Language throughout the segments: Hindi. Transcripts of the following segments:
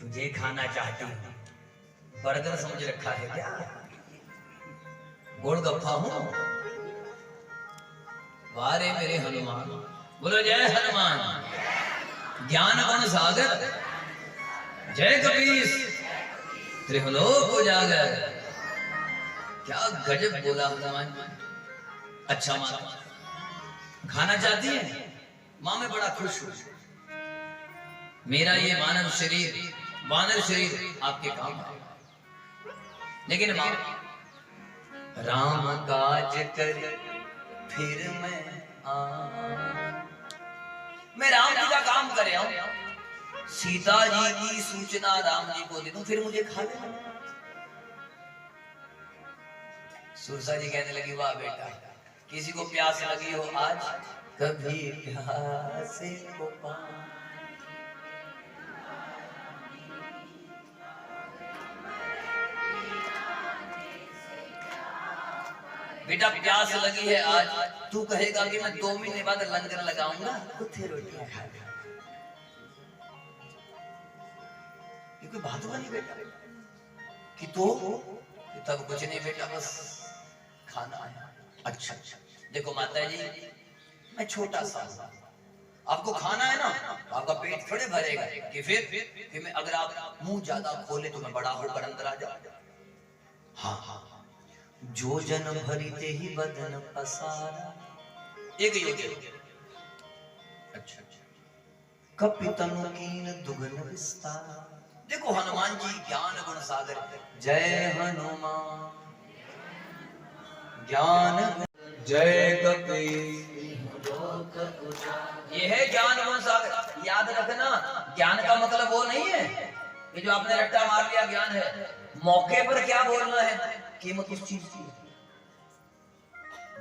तुझे खाना चाहती हूँ। बर्गर समझ रखा है क्या? गोलगप्पा हूँ। वारे मेरे हनुमान, बोलो जय हनुमान। ज्ञान गुण सागर, जय कपीस, त्रिलोक उजागर। क्या गजब बोला हनुमान। अच्छा माँ, खाना चाहती है? माँ मैं बड़ा खुश हूँ। मेरा ये मानव शरीर, वानर शरीर आपके काम आएगा। लेकिन माँ, राम काज कर फिर मैं राम जी का काम करे आऊं, सीता जी की सूचना राम जी को दे दूं, फिर मुझे खा लेना। सुरसा जी कहने लगी वाह बेटा, किसी को प्यास लगी हो आज, कभी प्यासे को पानी। बेटा प्यास लगी है आज, तू कहेगा कि मैं 2 महीने बाद लंगर लगाऊंगा, कुत्ते रोटियां खा ले। ये कोई बात बनी बेटा कि तो तब कुछ नहीं बेटा, बस खाना आया। अच्छा अच्छा, देखो माता जी मैं छोटा सा, आपको खाना है ना, आपका पेट थोड़े भरेगा कि फिर मैं अगर आप मुंह ज्यादा खोले तो मैं बड़ा होकर अंदर आ जाऊं। हाँ हाँ, जो जन भरीते ही बदन पसारा, एक योजन। अच्छा अच्छा, कपितनु कीन दुगन विस्तार। देखो हनुमान जी ज्ञान गुण सागर, जय हनुमान ज्ञान, जय कपीस। ये है ज्ञान गुण सागर। याद रखना, ज्ञान का मतलब वो नहीं है ये जो आपने रट्टा मार लिया ज्ञान है। मौके पर क्या बोलना है, कीमत उस चीज की।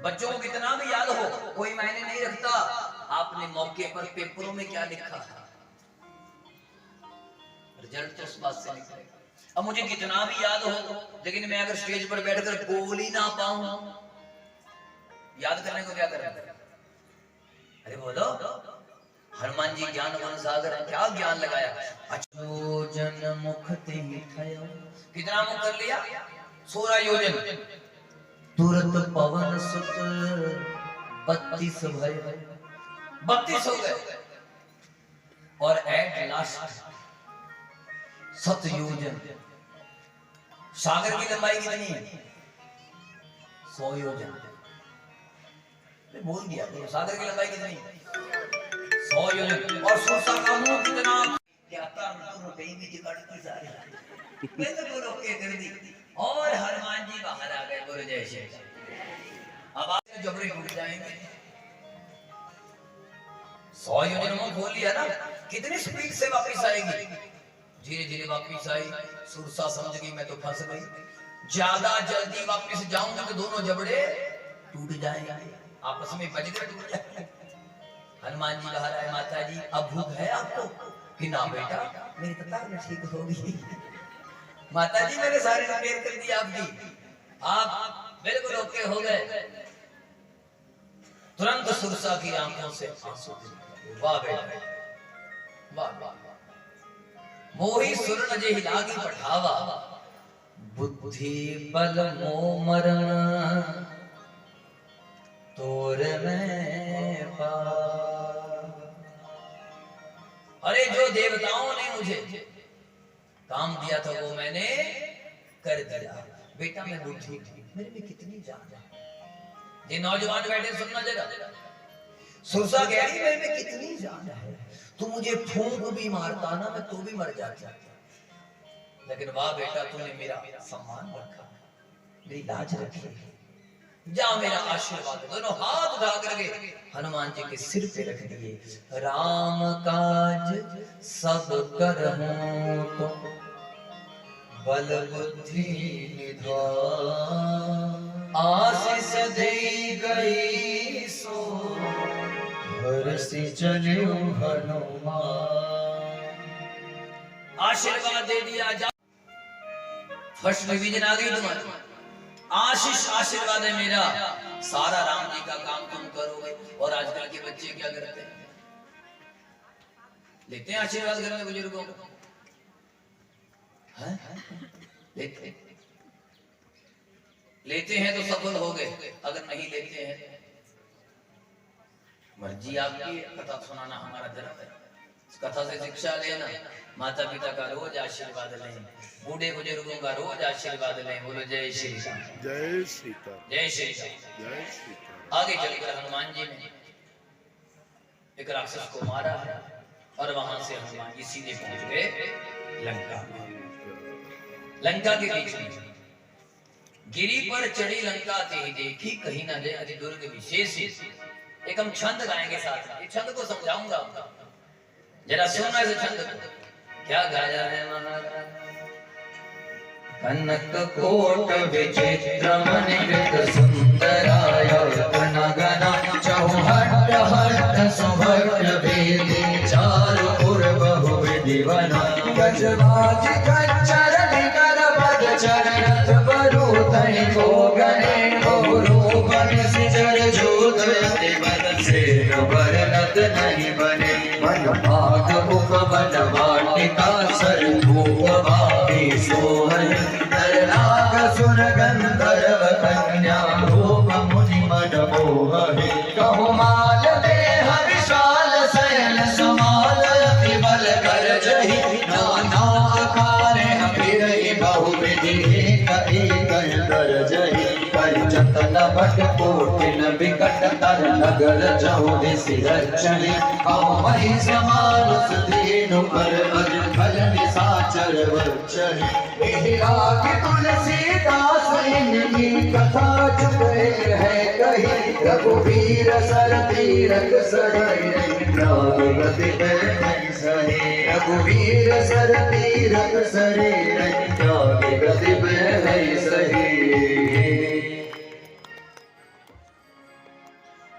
बच्चों को कितना भी याद हो कोई मायने नहीं रखता, आपने मौके पर पेपरों में क्या लिखा है, रिजल्ट तो उस बात से निकलेगा। अब मुझे कितना भी याद हो, लेकिन मैं अगर स्टेज पर बैठकर बोल ही ना पाऊं, याद करने को क्या करें? अरे बोलो, हनुमान जी ज्ञान गुण सागर, क्या ज्ञान लगाया। अच्छा योजन मुख ते थयो, कितना मुख कर लिया? 16 योजन। तुरंत पवन सुत 32 भय, 32 हो गए। और एट लास्ट 7 योजन। सागर की लंबाई कितनी है? 100 योजन। बोल दिया, सागर की लंबाई कितनी है? 100 योजन। और सुरसा का मुंह कितना? कहीं भी जिकड़ती सारी, मैं तो बोलो के कर दी। और हनुमान जी बाहर आ गए, बोलो जय श्री राम। अब आप जबड़े टूट जाएंगे। 100 योजन मुंह खोल लिया ना, कितनी स्पीड से वापस आएगी? धीरे धीरे वापस आई। सुरसा समझ गई मैं तो फंस गई, ज्यादा जल्दी वापस जाऊंगा तो दोनों जबड़े टूट जाएंगे, आपस में बजकर टूट जाएंगे। हनुमान जी बाहर आए, माता जी अब भूख है आपको? कि ना बेटा, मेरी तबीयत ठीक होगी। माता जी मैंने सारे रिपेयर कर दिया आपकी, आप बिल्कुल ओके हो गए। तुरंत सुरसा की आंखों से आंसू। वाह बेटा वाह वाह, मोही सुरन जे लागी पठावा, बुद्धि बल मोह मरण तोर में पा। अरे जो देवताओं ने मुझे काम दिया था वो मैंने कर दिया। बेटा मैं बुद्धि थी, मेरे में कितनी जान है। ये नौजवान बैठे सुनना जरा, सुरसा कह रही मेरे में कितनी जान है, तू मुझे फूंक भी मारता ना मैं तो भी मर जाता, लेकिन वाह बेटा तूने मेरा सम्मान रखा, मेरी लाज रखी, जा मेरा आशीर्वाद। दोनों हाथ उठा करके हनुमान जी के सिर पे रख दिए। राम काज सब करहूं तो बल बुद्धि निधान, आशीष दे गई सो हर्षि चलियो हनुमान। आशीर्वाद दे दिया, जा फर्स्ट डिवीजन आ गई तुम्हारी। आशीष आशीर्वाद है मेरा, सारा राम जी का काम तुम करोगे। और आजकल के बच्चे क्या करते हैं, लेते हैं आशीर्वाद घर में बुजुर्गों को, लेते हैं तो सफल हो गए, अगर नहीं लेते हैं मर्जी आपकी, कथा सुनाना हमारा धर्म है, कथा से शिक्षा लेना, माता पिता का रोज आशीर्वाद लें, बूढ़े बुजुर्गों का रोज आशीर्वाद लें। बोलो जय श्री राम, जय सीता, जय श्री राम, जय सीता। आगे चलकर हनुमान जी ने एक राक्षस को मारा है और वहां से हनुमान जी सीधे पहुंच गए लंका। लंका के बीच में गिरी पर चढ़ी लंका ते देखी कहीं न जाए अति दुर्ग विशेष। एक हम छंद गाएंगे साथ में, इस छंद को समझाऊंगा, जरा सुनना इस छंद को। क्या गाया है महाराज? कनक कोट विचित्र मणिकृत सुंदराय गना चौहट हट सुभट वेदी चारु पुर बहु विधि वना गजराज खच्चर निकर पद चरणत बरु तनि को गने रूपन सिजर जोत अति बल से बरनत नहीं बने मन भाग मुख बन वाटिका सर भूप भावी सोहन नाग सुर गंधर्व कन्या रूप मुनि मन मोहि कहु माल देह विशाल शयन समाल अति बल कर जहि नाना आकारे अभिरहि बहु विधि एक कर जहि परिचतन भट कोटिन विकट तर नगर चौदि सिरक्षणि कहु महि समान सुदीनु पर अज फल निसाचर वक्षणि राग तुलसीदास इनकी कथा चुके है कही रघुवीर सर तीरथ सही गति नहीं सही रघुवीर सर तीरथ सही गति नहीं सही।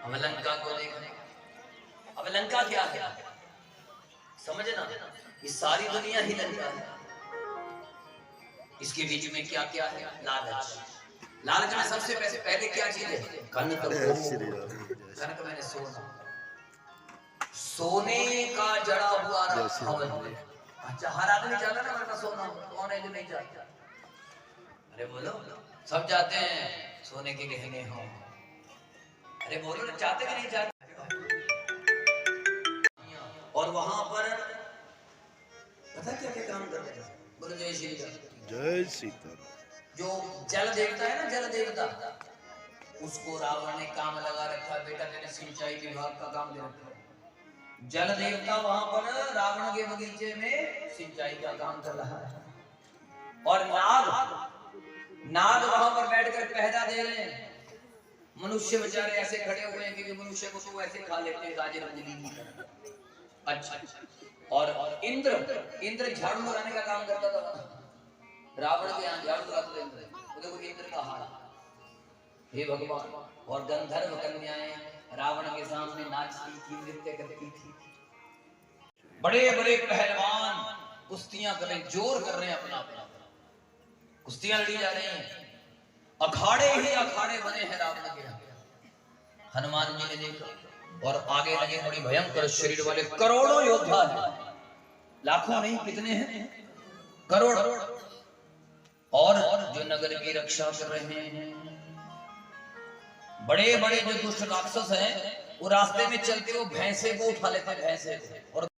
अब लंका को देखने, अब लंका क्या है समझना, ये सारी दुनिया ही लंका है। इसके बीच में क्या क्या है? लालच। लालच में सबसे पहले क्या चीज है? कनक। कनक मैंने सोना, सोने का जड़ा हुआ हवन। अच्छा, हर आदमी चाहता ना मेरा सोना, कौन है जो नहीं चाहता? अरे बोलो, सब चाहते हैं सोने के गहने हो। अरे बोलो ना, चाहते कि नहीं चाहते? और वहां पर पता क्या क्या काम कर रहे हैं? बोलो जय श्री राम, जय सीता। जो जल देवता है ना, जल देवता, उसको रावण ने काम लगा रखा। बेटा तेरे सिंचाई विभाग का काम दे रखा। जल देवता वहां पर रावण के बगीचे में सिंचाई का काम कर रहा है। और नाग वहां पर बैठकर पहरा दे रहे हैं। मनुष्य बेचारे ऐसे खड़े हुए हैं क्योंकि मनुष्य को तो ऐसे खा लेते हैं गाजर अंजलि की तरह। अच्छा, और इंद्र झाड़ू लगाने का काम करता था। रावण के यहाँ झाड़ू लगाते थे इंद्र। देखो इंद्र का हाल। हे भगवान, और गंधर्व कन्याएं रावण के सामने नाचती थी, नृत्य करती थी। बड़े बड़े पहलवान कुश्तियां कर रहे, जोर कर रहे हैं अपना अपना, कुश्तियां लड़ी जा रही हैं। अखाड़े ही अखाड़े बने हैं रावण के यहाँ। हनुमान जी ने देखा और आगे लगे बड़ी भयंकर शरीर वाले करोड़ों योद्धा हैं। लाखों नहीं, कितने हैं? करोड़। और जो नगर की रक्षा कर रहे हैं, बड़े बड़े जो दुष्ट राक्षस हैं, वो रास्ते में चलते वो भैंसे को उठा लेते हैं, भैंसे को। और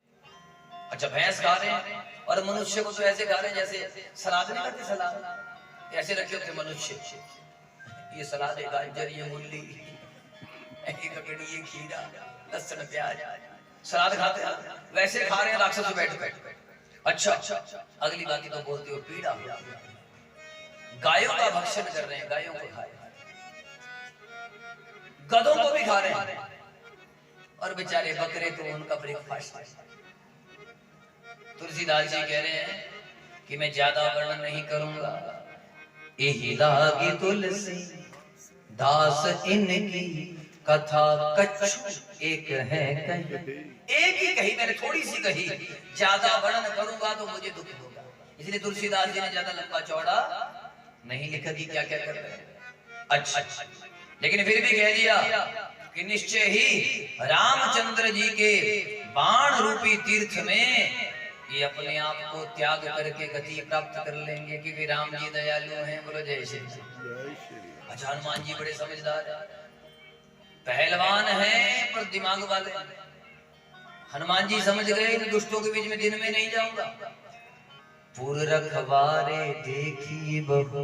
अच्छा, भैंस खा रहे हैं और मनुष्य को तो ऐसे खा रहे हैं जैसे सलाद नहीं खाते, सलाद ऐसे रखे होते मनुष्य। ये सलाद है, गाजर, ये मूली, ये ककड़ी, ये खीरा, लहसुन, प्याज, सलाद खाते हैं वैसे खा रहे हैं राक्षस बैठ बैठ। अच्छा, अगली बात तो बोलते हो पीड़ा। गायों का भक्षण कर रहे हैं, गायों को खाए, गधों को भी खा रहे हैं। और बेचारे बकरे तो उनका ब्रेकफास्ट है। तुलसीदास जी कह रहे हैं कि मैं ज्यादा वर्णन नहीं करूंगा। एहि लागी तुलसी दास इनकी कथा कछु एक है कही। एक ही कही, मैंने थोड़ी सी कही, ज्यादा वर्णन करूंगा तो मुझे दुख होगा। इसलिए तुलसीदास जी ने ज्यादा लंबा चौड़ा नहीं लिखा कि क्या क्या कर रहे हैं। अच्छा, लेकिन फिर भी कह दिया कि निश्चय ही रामचंद्र जी के बाण रूपी तीर्थ में ये अपने आप को त्याग करके गति प्राप्त कर लेंगे, क्योंकि राम जी दयालु हैं। बोलो जय श्री राम। जय श्री राम। अच्छा, हनुमान जी बड़े समझदार हैं, पहलवान हैं पर दिमाग वाले। हनुमान जी समझ गए इन दुष्टों के बीच में दिन में नहीं जाऊंगा। पुर रखवारे देखी बहु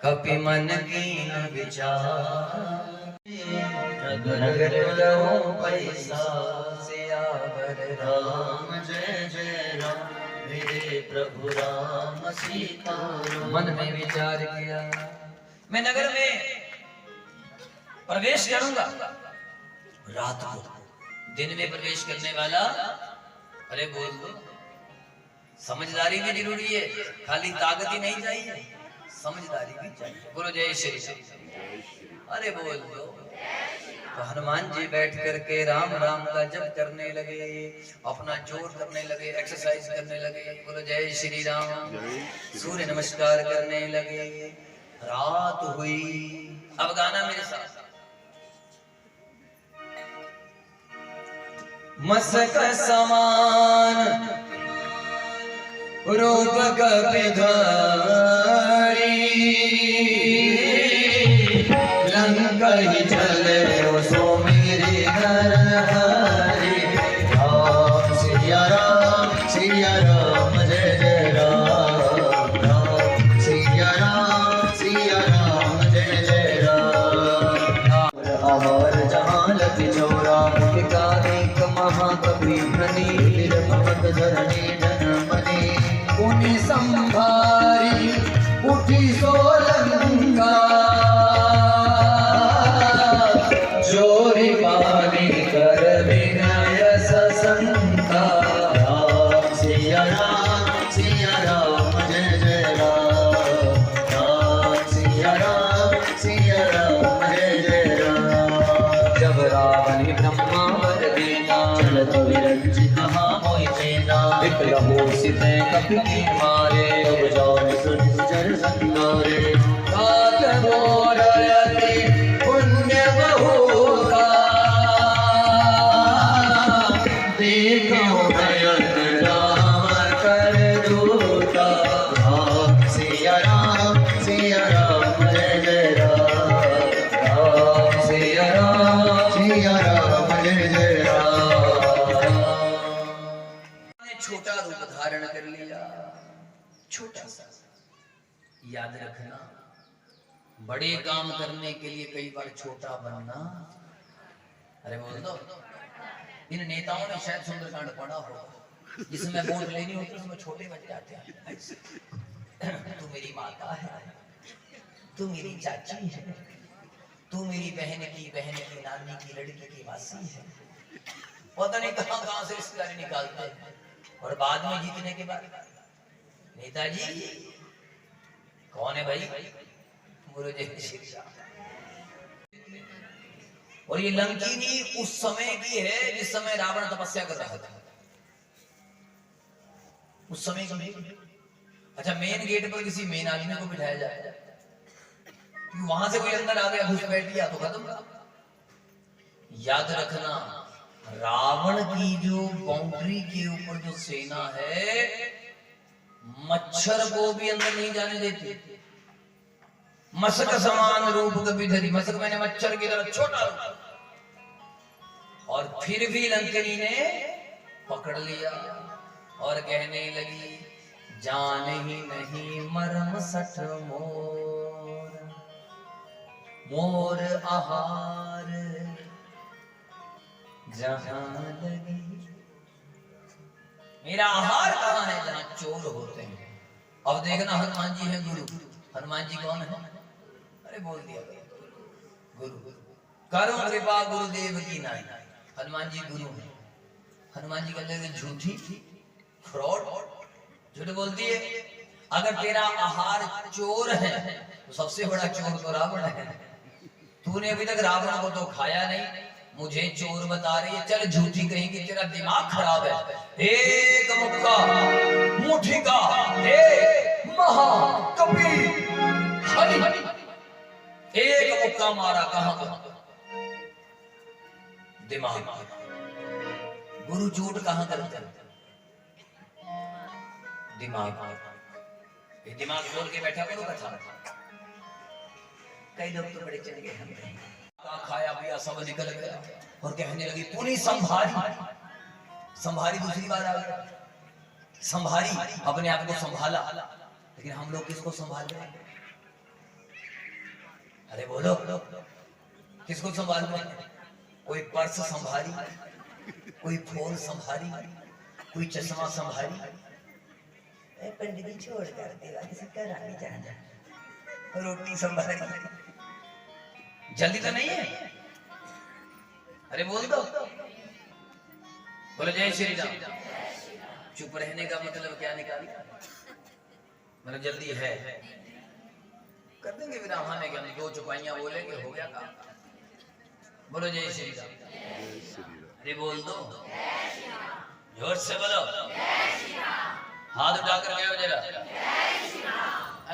कपि मन कीन विचार, नगर जाऊं पैसा सियावर राम। जय जय राम मेरे प्रभु राम सीता। मन में विचार किया, मैं नगर में प्रवेश करूंगा रात को, दिन में प्रवेश करने वाला। अरे बोल दो, समझदारी भी जरूरी है, खाली ताकत ही नहीं चाहिए, समझदारी भी चाहिए। बोलो जय श्री राम। अरे बोल दो। तो हनुमान जी बैठ करके राम राम का जप करने लगे, अपना जोर करने लगे, एक्सरसाइज करने लगे। बोलो जय श्री राम। सूर्य नमस्कार करने लगे। रात हुई। अब गाना मेरे साथ। मसक समान रूप कपिधारी, लंका ही चले सो मेरे घर हरी। राम सिया राम जय जय राम। राम सिया राम जय जय राम। आहार जहाँ लति चौरा, एकाधिक महाकवि धनी, भगत धरणी जनमनी। उन्हें संभारी उठी सोलंका, जोरी पानी कर विनय ससंका। राम सिया राम जय जय राम। राम सिया राम जय जय राम। जब रावण ब्रह्मा वर देना, चलत विरंचित कहा मोहि सेना। विकल हो सिते कपि के मारे, तब जान सुन जर संगारे। तात मोर अति पुण्य बहुता, देखो भयत राम कर दूता। राम सिया राम जय जय राम। राम सिया राम जय जय राम। छोटा रूप धारण कर लिया, छोटा सा। याद रखना, बड़े काम करने के लिए कई बार छोटा बनना। अरे बोल दो, इन नेताओं ने शायद सुंदरकांड पढ़ा हो, जिसमें वोट लेनी होती है उसमें छोटे बन जाते हैं। तू मेरी माता है, तू मेरी चाची है, तू मेरी बहन की नानी की लड़की की मासी है। पता नहीं कहां से रिश्तेदारी निकालते हैं। और बाद में जीतने के बाद, नेताजी कौन है भाई? बोलो जय श्री राम। और ये लंकिनी उस समय की है जिस समय रावण तपस्या कर रहा था, उस समय की। अच्छा, मेन गेट पर किसी मेन आदमी को बिठाया जाए, वहां से कोई अंदर आ गया, घुस बैठ गया तो खत्म। याद रखना, रावण की जो बाउंड्री के ऊपर जो सेना है, मच्छर को भी अंदर नहीं जाने देती। मशक समान रूप कपिधरी, मशक मैंने मच्छर की तरह छोटा रूप, और फिर भी लंकनी ने पकड़ लिया और कहने लगी, जान ही नहीं मरम सठ मोर, मोर आहार जहां लगी। मेरा आहार कहां है? जहां चोर होते हैं। अब देखना, हनुमान जी है गुरु। हनुमान जी कौन है? अरे बोल दिया, गुरु। करो कृपा गुरुदेव की नाई। हनुमान जी गुरु है। हनुमान जी कहते हैं झूठी, फ्रॉड, झूठ बोलती है। अगर तेरा आहार चोर है तो सबसे बड़ा चोर तो रावण है। तूने अभी तक रावण को तो खाया नहीं, मुझे चोर बता रही है। चल झूठी कहेंगी, तेरा दिमाग खराब है। एक मुक्का मुठी का एक महाकवि हरि, एक मुक्का मारा कहां? दिमाग। गुरु झूठ कहां करते हैं? दिमाग, ये दिमाग खोल के बैठा करो कथा। कई लोग तो बड़े चले गए, हम खाया पिया सब निकल गया और कहने लगी तूने संभारी। संभारी दूसरी बार आ गया, संभारी अपने आप को संभाला। लेकिन हम लोग किसको संभाल रहे हैं? अरे बोलो, किसको संभाल रहे हैं? कोई पर्स संभारी, कोई फोन संभारी, कोई चश्मा संभारी। पंडित जी छोड़ कर देगा, किसी का रानी जाना, रोटी संभारी। जल्दी तो नहीं है? अरे बोल दो, बोलो जय श्री राम। चुप रहने का मतलब क्या निकाली? मतलब जल्दी है, कर देंगे विराम आने के, हम 2 चुपाइयां बोलेंगे, हो गया काम। बोलो जय श्री राम। जय श्री राम। अरे बोल दो, जोर से बोलो, हाथ उठाकर गए हो जरा,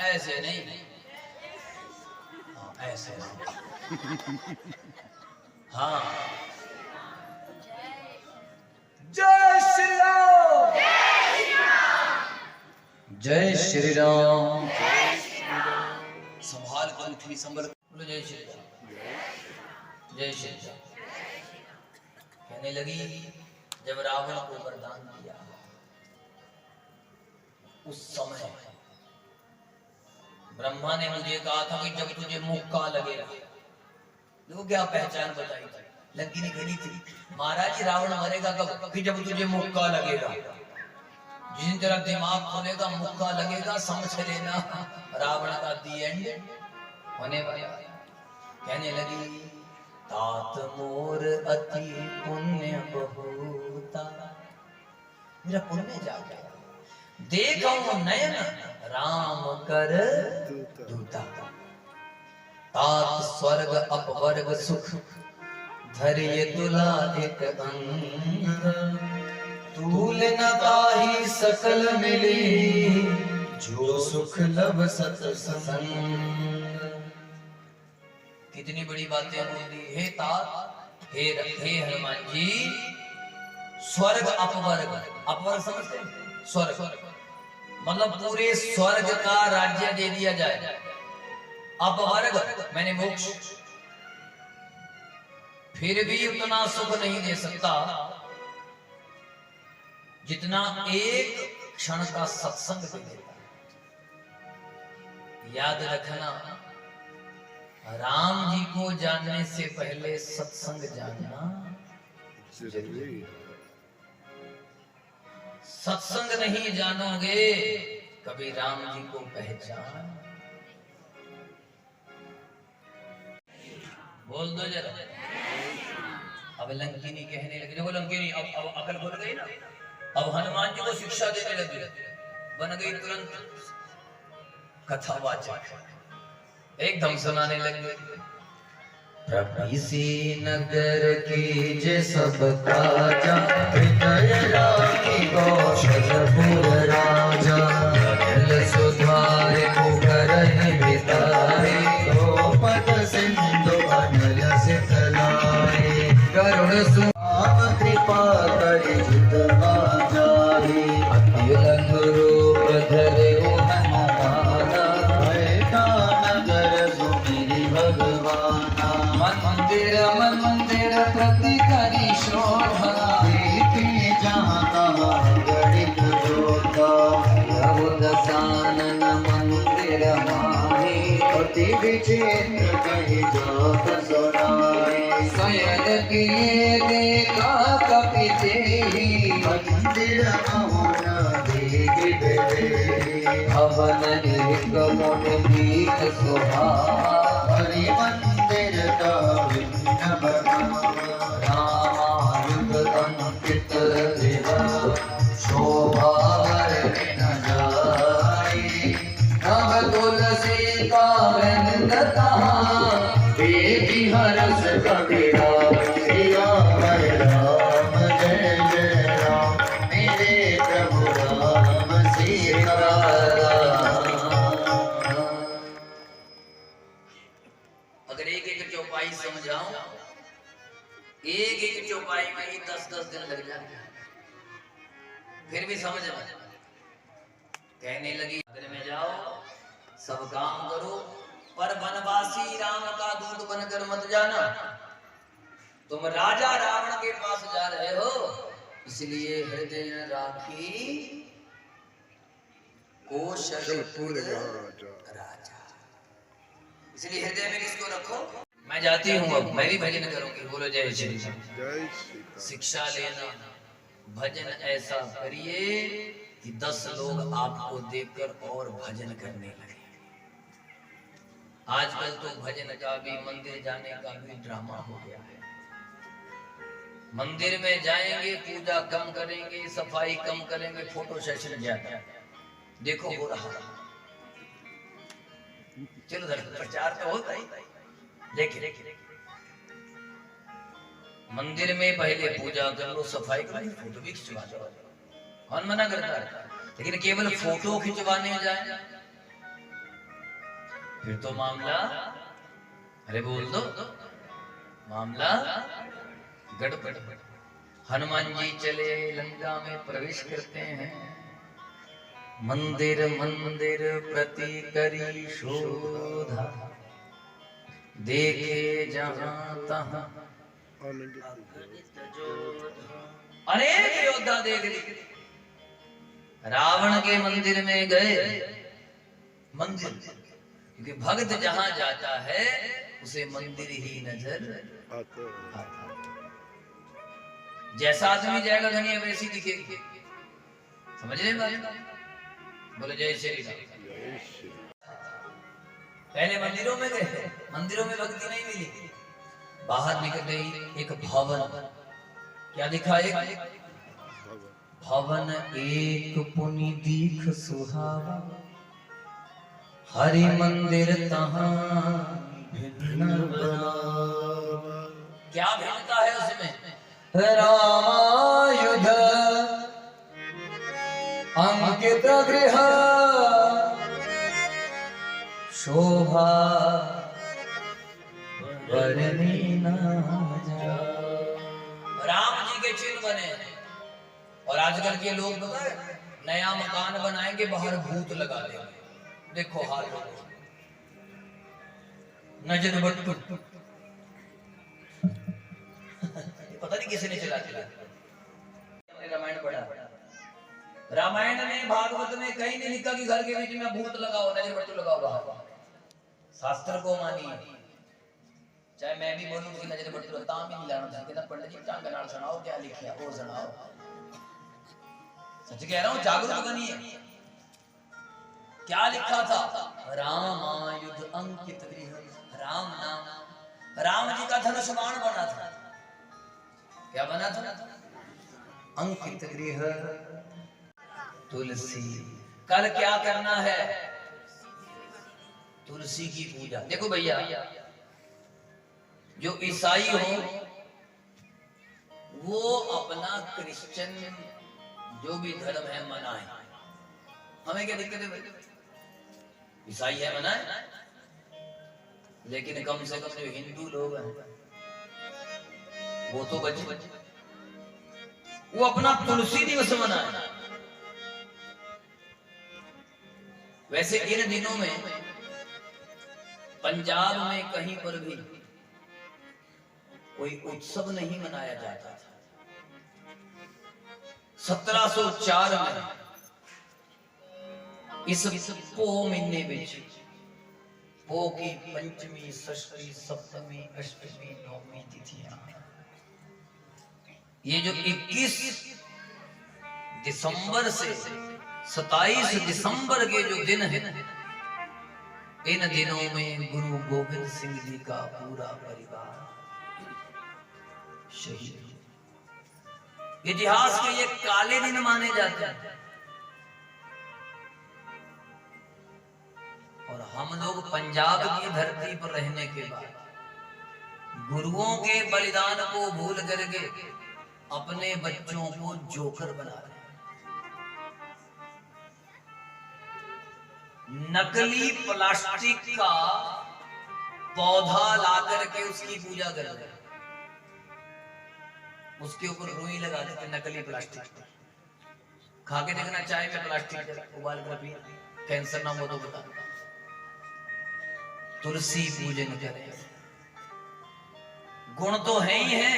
ऐसे नहीं, ऐसे हाँ। जय श्री राम, जय श्री राम। संभाल कर उठी, संभल। बोलो जय श्री राम, जय श्री राम। कहने लगी जब रावण को वरदान दिया उस समय ब्रह्मा ने मुझे कहा था कि जब तुझे मुक्का लगेगा, देखो क्या पहचान बताई थी, लंकिनी खड़ी थी, महाराज रावण मरेगा कब? कि जब तुझे मुक्का लगेगा। जिस तरह दिमाग खोलेगा, मुक्का लगेगा, समझ लेना रावण का दी एंड होने वाला। कहने लगी तात मोर अति पुण्य बहुता, मेरा पुण्य जा गया, देखो नयन राम कर दूता। तात स्वर्ग अपवर्ग सुख, धैर्य तुला एक अंग, तूल न ताहि सकल मिली, जो सुख लब सत्संग। कितनी बड़ी बातें बोल दी। हे तात, हे हनुमान जी, स्वर्ग अपवर्ग, अपवर्ग समझते हैं? स्वर्ग मतलब पूरे स्वर्ग का राज्य दे दिया जाए, अपवर्ग मैंने मोक्ष, फिर भी उतना सुख नहीं दे सकता जितना एक क्षण का सत्संग दे देता है। याद रखना, राम जी को जानने से पहले सत्संग जानना जरूरी है। सत्संग नहीं जानोगे कभी राम जी को पहचान। बोल दो जरा। अब लंकिनी कहने लगी, देखो लंकिनी अब अकल खुल गई ना, अब हनुमान जी को शिक्षा देने लगी, बन गई तुरंत कथावाचक, एकदम सुनाने लगी। प्रभृति नगर की जे सब काजा, हृदय राखी कौशलपुर राजा, अनल सुधार पुकरहि बितारे, द्रौपद सिंधु अनल सितलाए, करुण सुभाव कृपा करि जित बाजारे, अखिल रूप धरे हनुमाना, ऐसा नगर सुमिरि भगवाना। मंदिर प्रति करी शोभा, प्रीति जहाँ तहाँ गणित जोता, दसानन मंदिर माही, अति विचित्र कही जात सुनाए, शयन किए देखा कपि तेहि, मंदिर मौन देख देहि, हवन एक मुन गीत सुहावा, हरि मंदिर का विघ्न बनावा, रामानुज अंकित विभव, शोभा वर्णि न जाए, नव तुलसी का वृंद तहाँ, देखि हरष कबीरा, सिया हरि राम जय जय राम, मेरे प्रभु राम सीताराम। अगर एक एक चौपाई समझाऊं, एक एक चौपाई में ही 10-10 दिन लग जाते, फिर भी समझ कहने लगी घर में जाओ, सब काम करो, पर वनवासी राम का दूत बनकर मत जाना। तुम राजा रावण के पास जा रहे हो, इसलिए हृदय राखी कौशलपुर राजा। इसलिए हृदय में किसको रखो? मैं जाती हूँ, अब मैं भी भजन करूंगी। बोलो जय श्री राम। जय सीता। शिक्षा लेना, भजन ऐसा करिए कि 10 लोग आपको देखकर और भजन करने लगे। आजकल तो भजन का भी, मंदिर जाने का भी ड्रामा हो गया है। मंदिर में जाएंगे, पूजा कम करेंगे, सफाई कम करेंगे, फोटो सेशन ज्यादा। देखो हो रहा, चलो प्रचार तो होता ही। देखिए मंदिर में पहले पूजा कर लो, सफाई कर लो, फोटो भी खिंचवा लो, कौन मना करता है? लेकिन केवल फोटो खिंचवाने जाए फिर तो मामला, अरे बोल दो, मामला गड़बड़। हनुमान जी चले, लंका में प्रवेश करते हैं। मंदिर मंदिर प्रति करी शोधा, देखे जहां तहां अनेक योद्धा देख लिए। रावण के मंदिर में गए। मंदिर, क्योंकि भक्त जहां जाता है उसे मंदिर ही नजर आता है। जैसा आदमी जाएगा दुनिया वैसी दिखेगी। समझ रहे बात? बोले जय श्री राम। पहले मंदिरों में गए, मंदिरों में भक्ति नहीं मिली। बाहर निकले, एक भवन, क्या दिखा? एक भवन, एक पुनि दीख सुहावा, हरि मंदिर तहां भिन्न बनावा। क्या भिन्नता है उसमें? रामायुध अंकित गृह, शोभा वर्णि न जाए। राम जी के चिन्ह बने। और आजकल के लोग नया मकान बनाएंगे, बाहर भूत लगा देंगे। देखो हाल, नजर बट्टू पता नहीं किसने चला दिया। हमने रामायण पढ़ा, रामायण में, भागवत में कहीं नहीं लिखा कि घर के बीच में भूत लगाओ, नजर बट्टू लगाओ बाहर। शास्त्र को मानिए। चाहे मैं भी बोलूं कि नजर बट्टू ताम ही नहीं लाना चाहिए ना। पंडित जी टांग नाल सुनाओ, क्या लिखा वो सुनाओ। सच कह रहा हूं, जागरूक बनिए। क्या लिखा था? रामायुध अंकित गृह। राम नाम, राम जी का धनुष बाण बना था। क्या बना था? अंकित गृह तुलसी। कल क्या करना है? तुलसी की पूजा। देखो भैया, जो ईसाई हो वो अपना क्रिश्चियन जो भी धर्म है मनाए, हमें क्या दिक्कत है? ईसाई है मनाए, लेकिन कम से कम जो हिंदू लोग हैं वो तो बचे, वो अपना तुलसी दिवस मनाए। वैसे इन दिनों में पंजाब में कहीं पर भी कोई उत्सव नहीं मनाया जाता था। 1704 में इस पो महीने में, पो की पंचमी, षष्ठी, सप्तमी, अष्टमी, नवमी तिथियां, ये जो 21 दिसंबर से 27 दिसंबर के जो दिन है, इन दिनों में गुरु गोविंद सिंह जी का पूरा परिवार शहीद। इतिहास के ये काले दिन माने जाते हैं। और हम लोग पंजाब की धरती पर रहने के बाद गुरुओं के बलिदान को भूल करके अपने बच्चों को जोकर बना रहे हैं। नकली प्लास्टिक का पौधा ला करके उसकी पूजा कर रहे हैं, उसके ऊपर रुई लगा देते नकली प्लास्टिक। खा के देखना, चाय में प्लास्टिक उबाल कर पिए, कैंसर ना हो तो बता। तुलसी पूजन करें, गुण तो है ही है,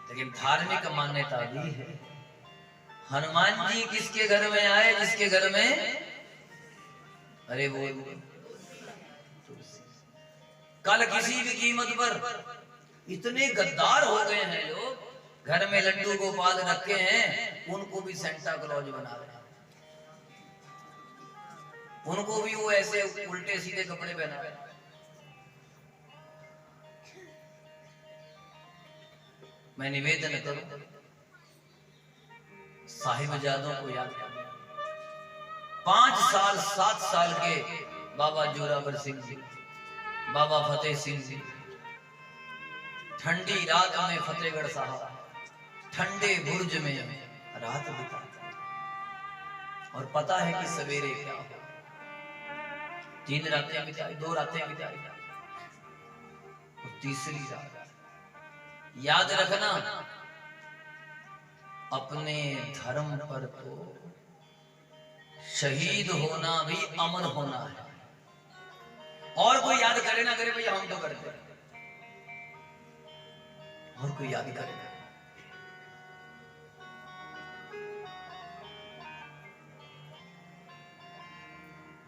लेकिन धार्मिक मान्यता भी है। हनुमान जी किसके घर में आए? जिसके घर में, अरे वो तुलसी। कल किसी भी कीमत पर इतने गद्दार हो गए हैं लोग, घर में लड्डू गोपाल रखे हैं, उनको भी सेंटा क्लॉज बना रहे हैं, उनको भी वो ऐसे उल्टे सीधे कपड़े पहना रहे हैं। मैं निवेदन करूं, साहिबजादों को याद करना। 5 साल 7 साल के बाबा जोरावर सिंह जी, बाबा फतेह सिंह जी, ठंडी रात में फतेहगढ़ साहब ठंडे बुर्ज में रात बिताते, और पता है कि सवेरे क्या हो। 3 रातें बिताई, 2 रातें बिताई, और तीसरी रात याद रखना, अपने धर्म पर तो शहीद होना भी अमर होना है। और कोई याद करे ना करे भैया, हम तो करते हैं, और कोई याद करे ना।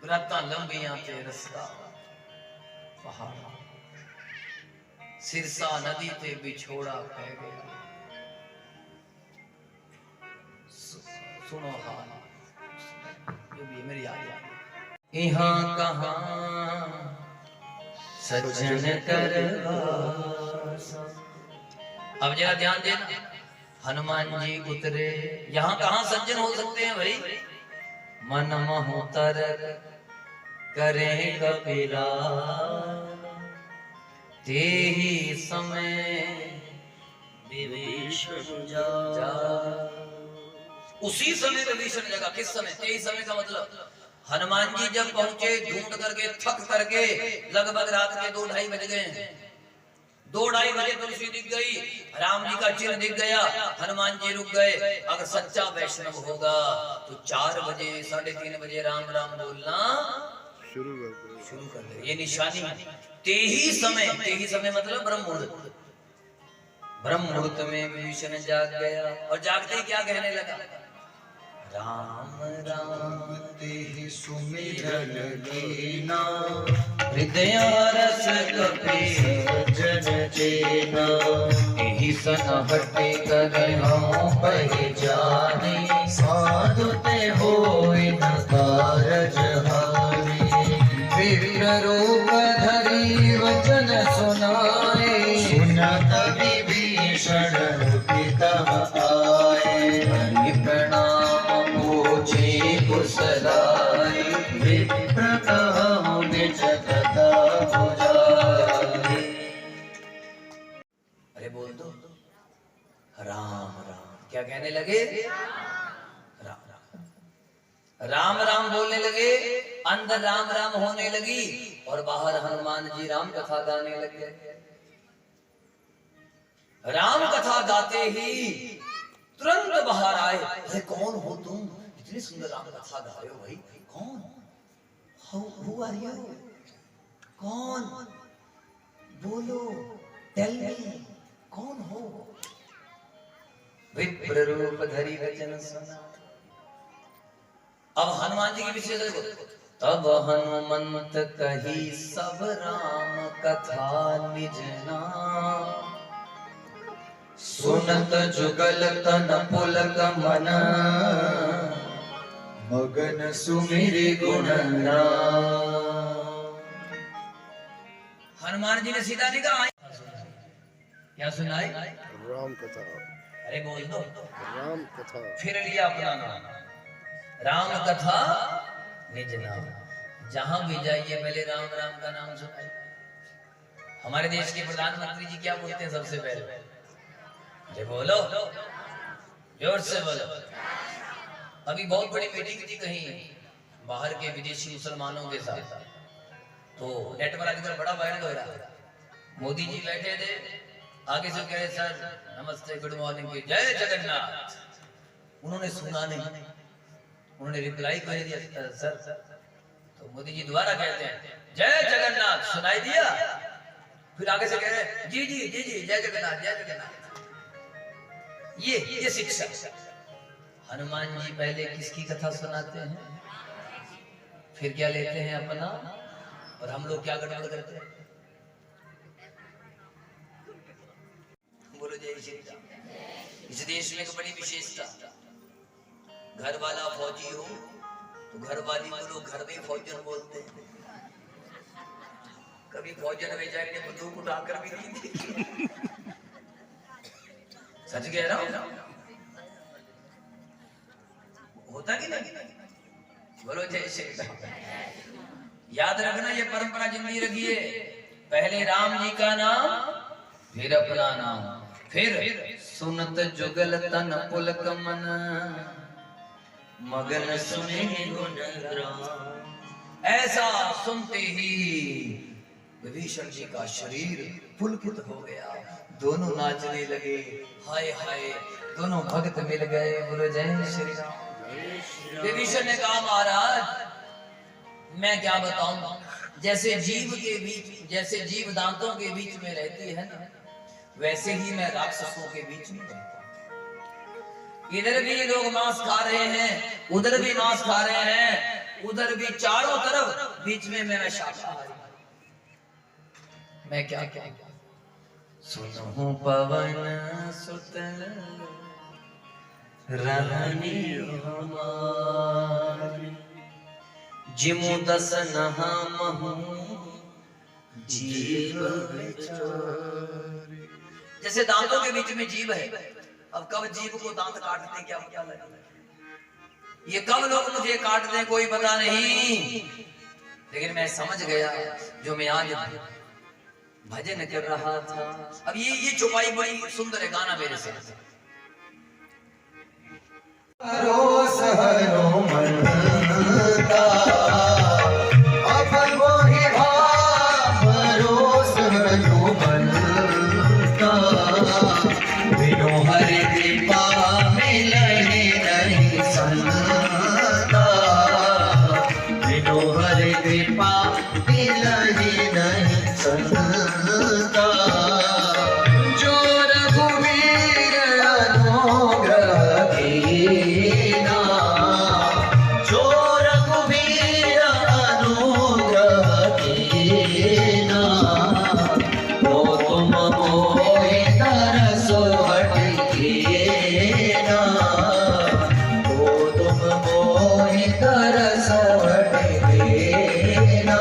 रातां लंबियां ते रस्ता पहाड़, सिरसा नदी ते बिछोड़ा कह गया। सुनो हाल जो भी मेरी याद। यहाँ कहाँ सज्जन करवासा। अब जरा ध्यान देना, हनुमान जी उतरे, यहाँ कहाँ सज्जन हो सकते हैं भाई? मन मोह तरक करे कपिला, ते ही समय विभीषण जा। उसी समय विभीषण जगह। किस समय? ते ही समय का मतलब हनुमान जी जब पहुंचे, ढूंढ करके थक करके, लगभग रात के 2-2:30 बज गए। 2-2:30 बजे तुलसी दिख गई, राम जी का चिन्ह दिख गया, हनुमान जी रुक गए। अगर सच्चा वैष्णव होगा तो 4 बजे 3:30 बजे राम राम बोलना शुरू कर दे। ये निशानी। ते ही समय मतलब ब्रह्म मुहूर्त। ब्रह्म मुहूर्त में विभीषण जाग गया, और जागते ही क्या कहने लगा? राम राम तेहि सुमिरन कीना, हृदय रस कपि सज्जन जेना। एहि सनहति करहु पहिचानी, साधु ते होय न कारज हानि। विप्र रूप धरि वचन सुनाए, सुनत विभीषण मुदित आए। हरि प्रणाम पूछे कुशलाए, विप्र कहु निज कथा बुझाए। अरे बोल दो राम राम। क्या कहने लगे? राम राम। राम राम बोलने लगे, अंदर राम राम होने लगी, और बाहर हनुमान जी राम कथा गाने लगे। राम कथा गाते ही तुरंत बाहर आए। अरे कौन हो तुम? इतनी सुंदर राम कथा गा रहे हो भाई, कौन? Who are you? कौन? बोलो, टेल मी, कौन हो? विप्र रूप धरि वचन सुना। अब हनुमान जी की विशेषता देखो। तब हनुमंत कही सब राम कथा निज नाम, सुनत जुगल तन पुलक मन, मगन सुमिरि गुण नाम। हनुमान जी ने सीधा नहीं कहा, क्या सुनाई? राम कथा। अरे बोल दो राम कथा। फिर लिया अपना नाम, राम कथा निज नाम। जहां भी जाइए पहले राम राम का नाम सुनाइए। हमारे देश के प्रधानमंत्री जी क्या बोलते हैं सबसे पहले? अरे बोलो, जोर से बोलो। अभी बहुत बड़ी मीटिंग थी कहीं बाहर के विदेशी मुसलमानों के साथ, तो नेट पर आजकल बड़ा वायरल हो रहा है। मोदी जी बैठे थे, आगे से कहे सर नमस्ते गुड मॉर्निंग की जय जगन्नाथ। उन्होंने सुना नहीं, उन्होंने रिप्लाई कर दिया सर। तो मोदी जी दोबारा कहते हैं जय जगन्नाथ, सुनाई दिया? फिर आगे से कह रहे हैं जी जी जी जी जय जगन्नाथ जय जगन्नाथ। ये शिक्षा। हनुमान जी पहले किसकी कथा सुनाते हैं, फिर क्या लेते हैं अपना, और हम लोग क्या गड़बड़ करते हैं। बोलो जय श्री राम। इस देश में एक बड़ी विशेषता, घर वाला फौजी हो तो घर वाली को लोग घर में फौजन बोलते हैं। कभी फौजन बेचारे ने बंदूक उठाकर भी नहीं देखी। सच कह रहा हूं, होता कि नहीं? बोलो जय श्री राम। याद रखना, ये परंपरा जिंदगी रखिए। पहले राम जी का नाम, फिर अपना नाम, फिर सुनत जुगल तन पुलक मन, मगन सुने गुण ग्राम। ऐसा सुनते ही विभीषण जी का शरीर पुलकित हो गया, दोनों नाचने लगे। हाय हाय, दोनों भक्त मिल गए। बोलो जय श्री राम। विभीषण ने कहा महाराज मैं क्या बताऊं, जैसे जीव दांतों के बीच में रहती है ना, वैसे ही मैं राक्षसों के बीच में रहता हूं। इधर भी लोग मांस खा रहे हैं, उधर भी मांस खा रहे हैं, उधर भी, चारों तरफ, बीच में मैं शाकाहारी। मैं क्या क्या सुनो पवन सुत रहनी हमारी, जिमु दस नहामहु जीव बिचारी। जैसे दांतों के बीच में जीव है, अब कब जीव को दांत काटते क्या पता लगे, ये कब लोग मुझे काट दें कोई पता नहीं। लेकिन मैं समझ गया जो मैं आज भजन कर रहा था। अब ये छुपाई बड़ी सुंदर है, गाना मेरे से। रोस हरो मन का, अपन वो ही भाव रोस हरो मन का, बिनु हरि कृपा मिलहि नहीं संता, बिनु हरि कृपा मिलहि नहीं संता। जो रघुवीर अनुग्रह कीना, जो रघुवीर अनुग्रह कीना, वो तुम मोहि तरसो हटकेना, वो तुम मोहि तरसो हटकेना।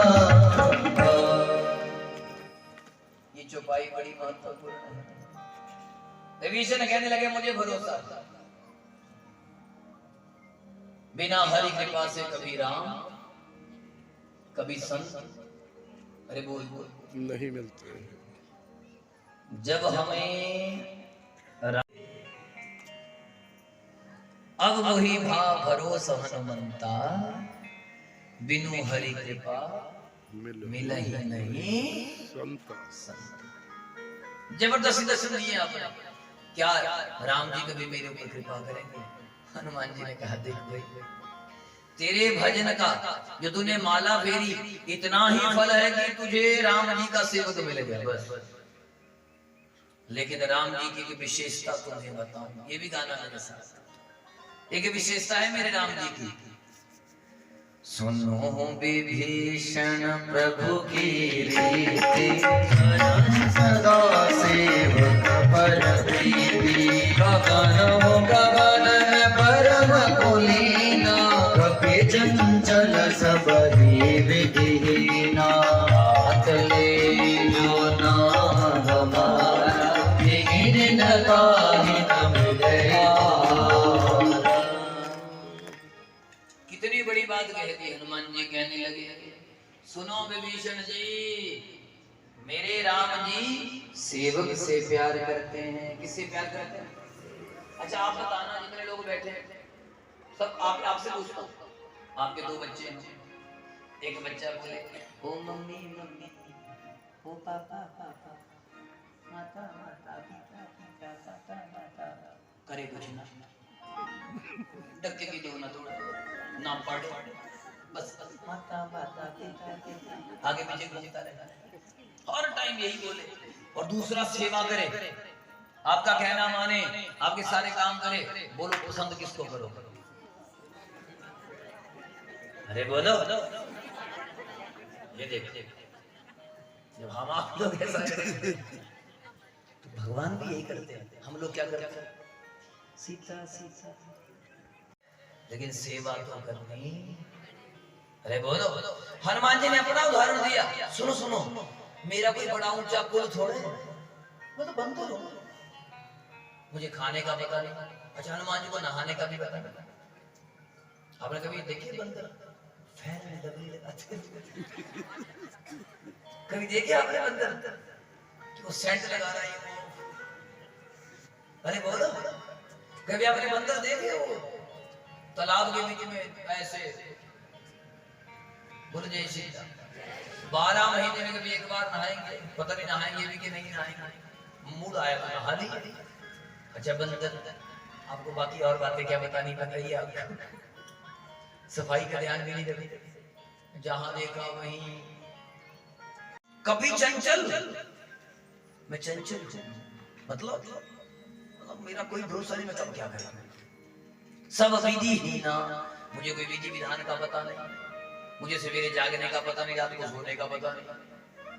ये चौपाई बड़ी महत्वपूर्ण है। विभीषण कहने लगे मुझे भरोसा, बिना हरि कृपा से कभी राम कभी संत, अरे बोल बोल, नहीं मिलते हैं। जब हमें अब वही भाव भरोसा हनुमंता, बिनु हरि कृपा मिल ही नहीं संता। जबरदस्ती दर्शन दिए आपने, क्या राम जी कभी मेरे ऊपर कृपा करेंगे? हनुमान जी ने कहा देख भाई, तेरे भजन का जो तूने माला फेरी, इतना ही फल है कि तुझे राम जी का सेवक मिल गया बस। लेकिन राम जी की विशेषता तुम्हें बताऊं, ये भी गाना मेरे साथ। एक विशेषता है मेरे राम जी की। सुनो विभीषण प्रभु की रीति, सदा सेवक पर प्रीति, गगन हो गगन में परम कुलीना, कपि चंचल सब ही विधिहीना, हाथ ले जो नाम हमारा, विघ्न काहि न मिले। कितनी बड़ी बात कह दी। हनुमान जी कहने लगे सुनो विभीषण जी, मेरे राम जी सेवक से प्यार करते हैं। किससे प्यार करते हैं? अच्छा आप बताना, जितने लोग बैठे हैं सब आपसे पूछता हूँ। आपके दो बच्चे हैं, एक बच्चा बोले ओ मम्मी मम्मी, ओ पापा पापा, माता माता पिता पिता, माता माता, करे कुछ ना, डक्के की जो ना तोड़ ना पड़े, बस माता माता आगे पीछे घूमता रहता, हर टाइम यही बोले। और दूसरा सेवा करे, आपका कहना माने, आपके सारे काम करे। बोलो पसंद किसको करो? अरे बोलो, ये देखो जब हम आप लोग ऐसा करते तो भगवान भी यही करते हैं। हम लोग क्या करते हैं? सीता सीता, लेकिन सेवा तो करनी। अरे बोलो, हनुमान जी ने अपना उदाहरण दिया। सुनो सुनो, मेरा कोई बड़ा ऊंचा कुल थोड़े, मैं तो बंदर हूं, मुझे खाने का पता नहीं। अच्छा, हनुमान जी को नहाने का भी पता नहीं। आपने कभी देखे बंदर फैन में डबली लगाते? कभी देखे आपने बंदर कि वो सेंट लगा रहा है? अरे बोलो, कभी आपने बंदर देखे वो तालाब के बीच में ऐसे बोले जैसे 12 महीने में कभी एक बार नहाएंगे? पता नहीं नहाएंगे भी कि नहीं नहाएंगे, मूड आया तो नहा ली। अच्छा बंदर, आपको बाकी और बातें क्या बतानी बताइए आपको? सफाई का ध्यान भी नहीं रखते, जहां देखा वहीं। कभी चंचल, मैं चंचल मतलब मेरा कोई भरोसा नहीं, मैं कब क्या करूं? सब विधि ही ना, मुझे कोई विधि विधान का पता नहीं, मुझे सवेरे जागने का पता नहीं, रात को सोने का पता नहीं।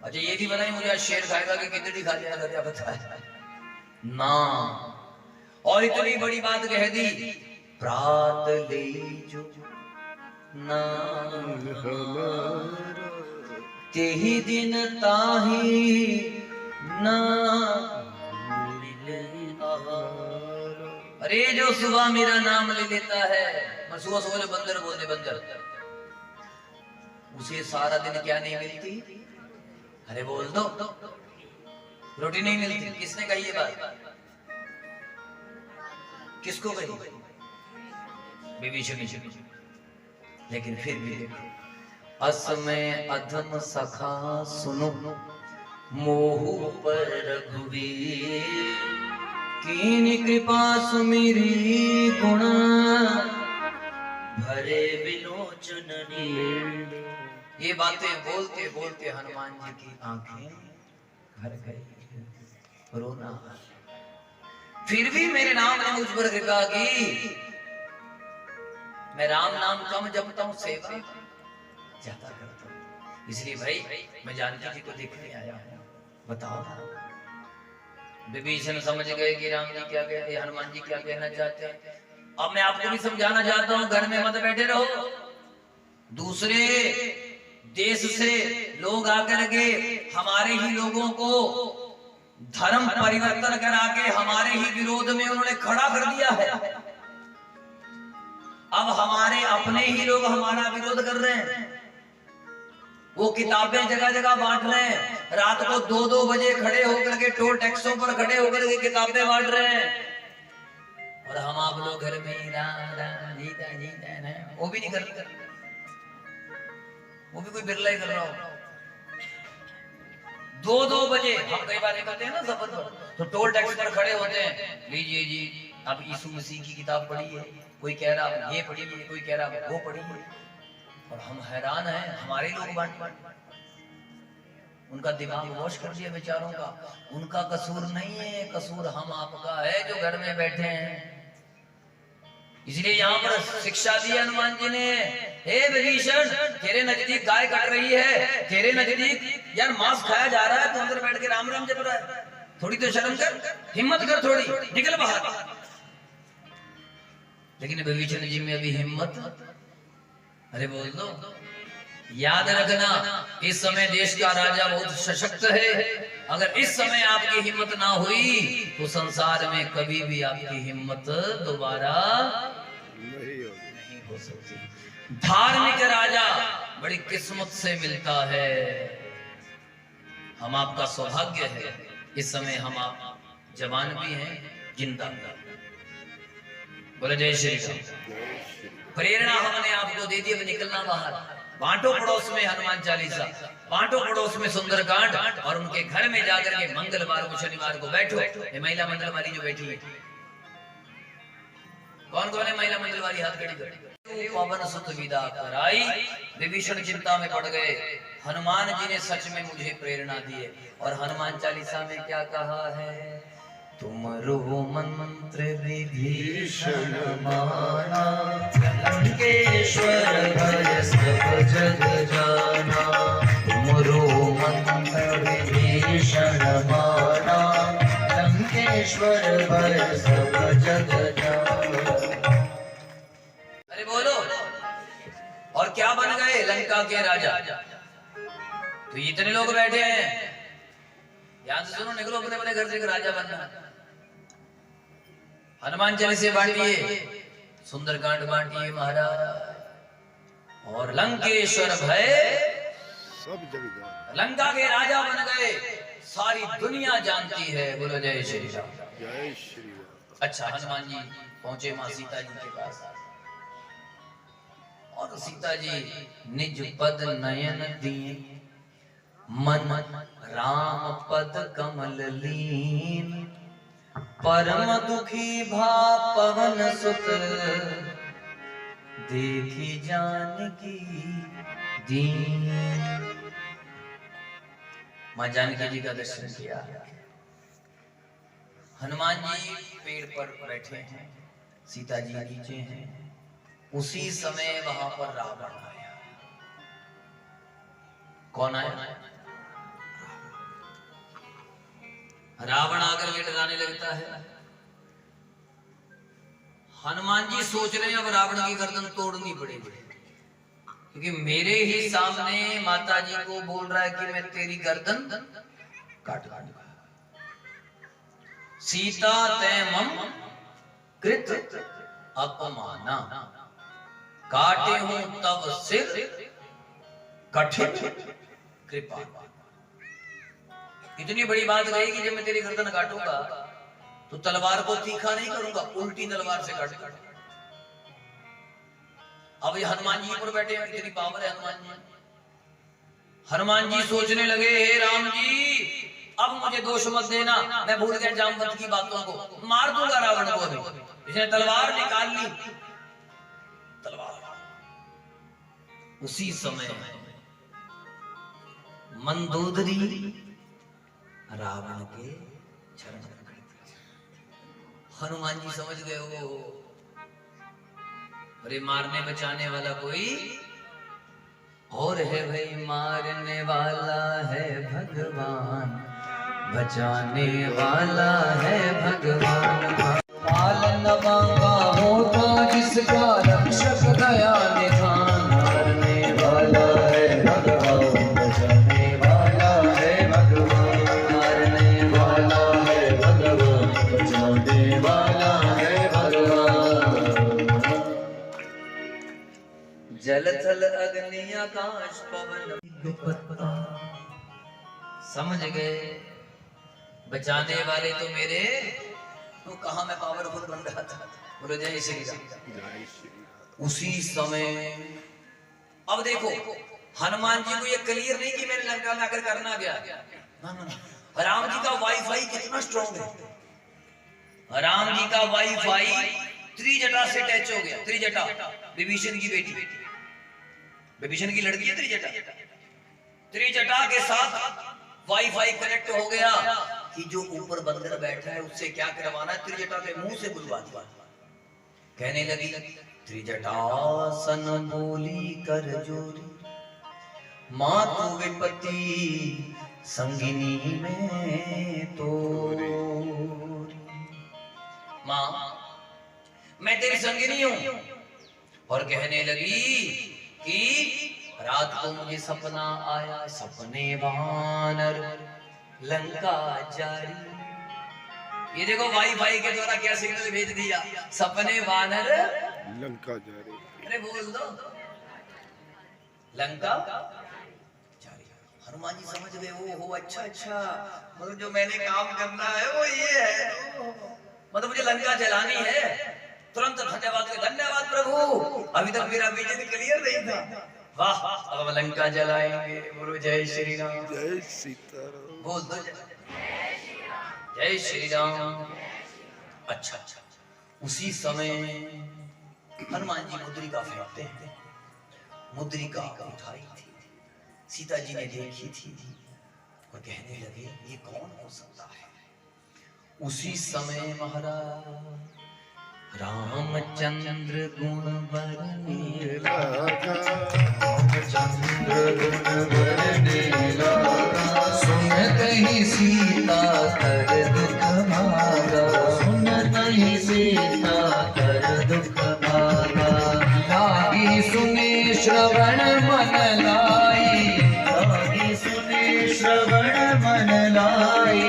अच्छा ये भी बताइए, मुझे आज शेर खाएगा कि कितनी खा जाएगा क्या पता है ना। और इतनी बड़ी बात कह दी, प्रात ले जो ना तेही दिन ताही ना मिले आहार। अरे जो सुबह मेरा नाम ले लेता है, मैं सुबह सुबह जो बंदर बोलते बंदर, उसे सारा दिन क्या नहीं मिलती? अरे बोल दो, रोटी नहीं मिलती। किसने कही ये बात? किसको कही? विभीषण। लेकिन फिर भी देखो, असमय अधम सखा सुनो, मोह पर रघुवीर, कीनी कृपा सुमिरी गुण, भरे विलोचन नीर। ये बातें बोलते बोलते हनुमान जी की आंखें भर गई, रोना। फिर भी मेरे नाम ने मुझ पर कृपा की, मैं राम नाम कम जपता हूं, सेवा ज्यादा करता हूं। इसलिए भाई मैं जानकी जी को देखने आया हूं, बताओ। विभीषण समझ गए कि राम जी क्या कह रहे, हनुमान जी क्या कहना चाहते हैं। अब मैं आपको भी समझाना चाहता हूं, घर में मत बैठे रहो। दूसरे देश से लोग आकर के हमारे ही लोगों को धर्म परिवर्तन करा के हमारे ही विरोध में उन्होंने खड़ा कर दिया है। अब हमारे अपने ही लोग हमारा विरोध कर रहे हैं, वो किताबें जगह जगह बांट रहे हैं। रात को 2-2 बजे खड़े होकर के टोल टैक्सों पर खड़े होकर के किताबें बांट रहे हैं। और हम आप लोग घर में राम राम जीता जीता, वो भी नहीं करते, वो भी कोई बिरला ही कर रहा हो। 2-2 बजे हम कई बार कहते हैं ना सफर पर, तो टोल टैक्स पर खड़े होते हैं, लीजिए जी अब यीशु मसीह की किताब पढ़ी है, कोई कह रहा है ये पढ़ी है, कोई कह रहा है वो पढ़ी है। और हम हैरान हैं, हमारे लोग बांट उनका दिमाग वॉश कर दिया बेचारों का। उनका कसूर नहीं है, कसूर हम आपका है जो घर में बैठे हैं। इसलिए यहाँ पर शिक्षा दी हनुमान जी ने, हे विभीषण, तेरे नजदीक गाय कट रही है, तेरे नजदीक यार मांस खाया जा रहा है, तू अंदर बैठ के राम राम जप रहा है, थोड़ी तो शर्म कर, हिम्मत कर, थोड़ी निकल बाहर। लेकिन विभीषण जी में अभी हिम्मत, अरे बोल दो। याद रखना, इस समय देश का राजा बहुत सशक्त है। अगर इस समय आपकी हिम्मत ना हुई तो संसार में कभी भी आपकी हिम्मत दोबारा नहीं हो सकती। धार्मिक राजा बड़ी किस्मत से मिलता है। हम आपका सौभाग्य है, इस समय हम आप जवान भी हैं, जिंदा। बोले जय श्री राम। प्रेरणा हमने आपको दे दी, अब निकलना बाहर। बांटो पड़ोस में हनुमान चालीसा, बांटो पड़ोस में सुंदरकांड, और उनके घर में जाकर के मंगलवार को शनिवार को बैठो। ये महिला मंडल वाली जो बैठी है, कौन कौन है महिला मंडल वाली? हाथ खड़ी कर। पवन सुत विदा कराई, विभीषण चिंता में पड़ गए। हनुमान जी ने सच में मुझे प्रेरणा दी है। और हनुमान चालीसा में क्या कहा है? तुमरो मंत्र विभीषण माना, लंकेश्वर भय सब जग जाना। तुमरो मंत्र विभीषण माना, लंकेश्वर भय सब जग जाना। अरे बोलो, और क्या बन गए? लंका के राजा। तो इतने लोग बैठे हैं, ध्यान से सुनो, निकलो अपने अपने घर से राजा बनना। हनुमान चालीसे बांटिए, सुंदरकांड बांटिए महाराज, और लंकेश्वर भय सब जगह लंका के राजा बन गए। सारी दुनिया जानती है। बोलो जय श्री राम। जय श्री राम। अच्छा, हनुमान जी पहुंचे मां सीता जी के पास, और सीता जी निज पद नयन दिए, मन राम पद कमल लीन। परम दुखी भा पवन सुत, देखी जानकी दीन। मां जानकी जी का दर्शन किया। हनुमान जी पेड़ पर बैठे हैं, सीता जी नीचे हैं। उसी समय वहां पर रावण आया। कौन आया? रावण आकर के डराने लगता है। हनुमान जी सोच रहे हैं अब रावण की गर्दन तोड़नी पड़ेगी, क्योंकि मेरे ही सामने माता जी को बोल रहा है कि मैं तेरी गर्दन काट दूंगा। सीता तैमम कृत अपमाना, काटे हूं तब सिर कठिन कृपा। इतनी बड़ी बात कही कि जब मैं तेरी गर्दन काटूंगा तो तलवार को तीखा नहीं करूंगा, उल्टी तलवार से काटूंगा। अब ये हनुमान जी पर बैठे हैं, इतनी पावर है हनुमान जी। हनुमान जी सोचने लगे, हे राम जी अब मुझे दोष मत देना, मैं भूल गया जामवंत की बातों को, मार दूंगा रावण को अभी। इसने तलवार निकाल ली। तलवार उसी समय मंदोदरी रावण के चरण में खड़ी थी। हनुमान जी समझ गए, वो अरे मारने बचाने वाला कोई और है भाई, मारने वाला है भगवान, बचाने वाला है भगवान। पालन मांगा होता जिसका, रक्षक दया निधान। मारने वाला है भगवान, बचाने वाला है भगवान। मारने वाला है भगवान, बचाने वाला है भगवान। जल थल अग्नि आकाश पवन, समझ गए बचाने वाले तो मेरे, तो कहा मैं पावरफुल बन रहा था। बोलो जय श्री राम। जय श्री राम। उसी समय अब देखो, हनुमान जी को ये क्लियर नहीं कि मैंने लंका में आकर करना गया। राम जी का वाईफाई कितना स्ट्रॉन्ग है। राम जी का वाईफाई त्रिजटा से अटैच हो गया। त्रिजटा विभीषण की बेटी, विभीषण की लड़की है त्रिजटा। त्रिजटा के साथ वाईफाई कनेक्ट हो गया कि जो ऊपर बंदर बैठा है उससे क्या करवाना है, त्रिजटा के मुंह से बुलवा दिया। कहने लगी, त्रिजटासन बोली कर जोरी, मातु विपत्ति संगिनी में तो। मां मैं तेरी संगिनी हूं। और कहने लगी कि रात को मुझे सपना आया, सपने वानर लंका जारी। ये देखो वाईफाई के द्वारा क्या सिग्नल भेज दिया, सपने वानर लंका जा रही। अरे बोल दो लंका जारी। हनुमान जी समझ गए, ओ अच्छा अच्छा, मतलब जो मैंने काम करना है वो ये है, मतलब मुझे लंका जलानी है। तुरंत धन्यवाद प्रभु, अभी तक मेरा विजन क्लियर नहीं था। वाह, अब हम लंका जलाएंगे। बोलो जय श्री राम। जय सीताराम। बोल दो जय श्री राम। अच्छा अच्छा, उसी समय हनुमान जी मुद्रिका फेंकते हैं। मुद्रिका उठाई थी, सीता जी ने देखी थी और कहने लगे ये कौन हो सकता है। उसी समय महाराज रामचंद्र गुण बरने लगा चंद्र गुण बरने लगा। सुन कहीं सीता कर दुख भागा, सुन कहीं सीता कर दुख भागा। लागी सुने श्रवण मन लाई, लागी सुने श्रवण मन लाई।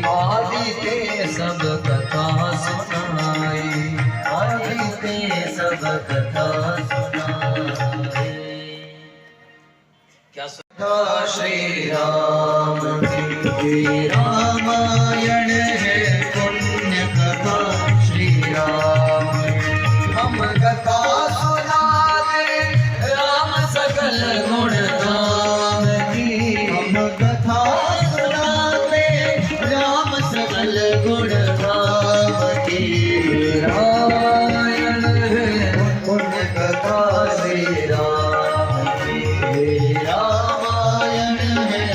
आदि ते सब कथा सुनाई, आदि ते सब कथा सुनाई। क्या श्री राम की रामायण है पुण्य कथा श्री राम। हम कथा सुनाते राम सकल गुण धाम की। हम कथा सुनाते राम सकल गुण धाम की। रामायण है पुण्य कथा श्री राम की। रामायण है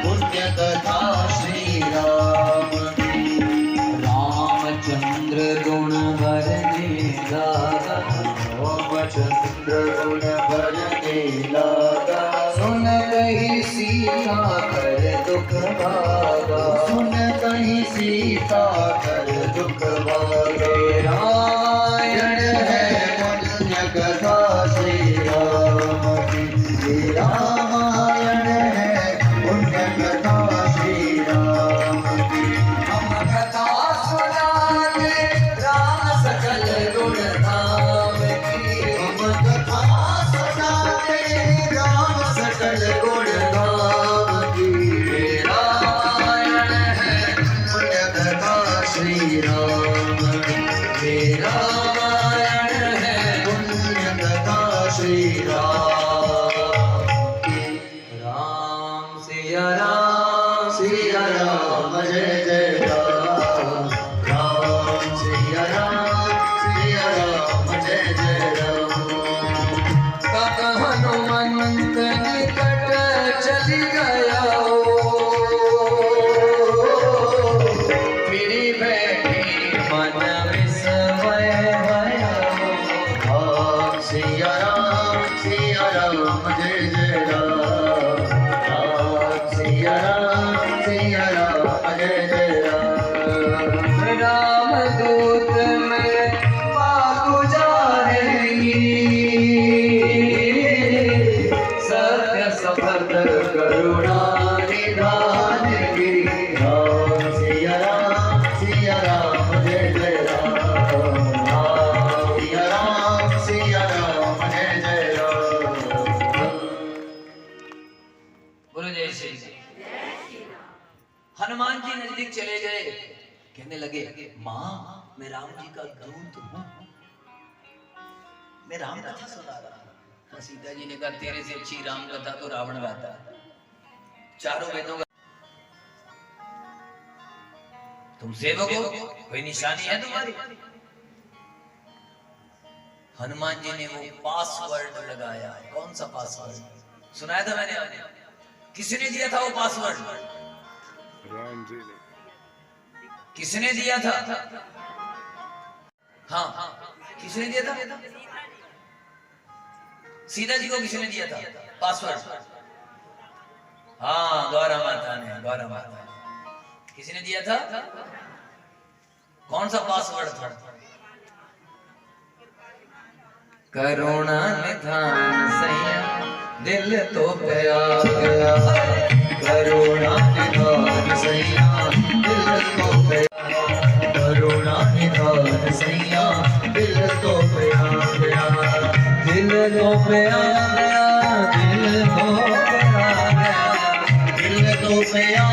पुण्य कथा श्री राम की। रामचंद्र गुण भरने लागा, रामचंद्र गुण भरने लगा। सुन कहीं सीता कर दुख भागा। सुन कहीं सीता कर दुख भागे। रामायण है पुण्य कथा श्री राम की। रामायण है पुण्य कथा श्री राम की। हम कथा सुनाते राम सकल गुण धाम की। हम कथा सुनाते राम सकल गुण धाम की। रामायण है पुण्य कथा श्री राम की। रामायण है पुण्य कथा श्री राम की। राम सिया राम सिया राम जय जय राम। राम सिया राम जय जय राम। कब हनुमंत निकट चली गया हो, फिर बैठी मन विस्मय भया हो। राम सिया राम जय जय राम। राम सिया राम जय जय राम। रामदूत में पागु जानेगी, सत्य सफल करुणा निधान गिरी। राम सिया राम जय जय राम। राम सिया राम जय जय राम। बोलो जय श्री राम। हनुमान जी नजदीक चले गए, कहने लगे माँ मैं राम जी का दूत हूँ, मैं राम कथा सुना रहा हूँ। सीता जी ने कहा तेरे से अच्छी राम कथा तो रावण गाता है, चारों वेदों का। तुम सेवक हो, कोई निशानी है तुम्हारी? हनुमान जी ने वो पासवर्ड लगाया। कौन सा पासवर्ड सुनाया था मैंने? किसने दिया था वो पासवर्ड? राम जी ने। किसने दिया था? हाँ किसने दिया था? सीता जी को किसने दिया था पासवर्ड? हाँ गौरा माता ने। गौरा माता किसने दिया था? कौन सा पासवर्ड था? करुणा निधान सैया दिल तो पे आ गया। करुणा निधान सैया दिल तो पे। करुणा निधान सैया दिल तो पे आ गया। दिल तो पे आ गया, दिल तो पे आ गया, दिल तो पे आ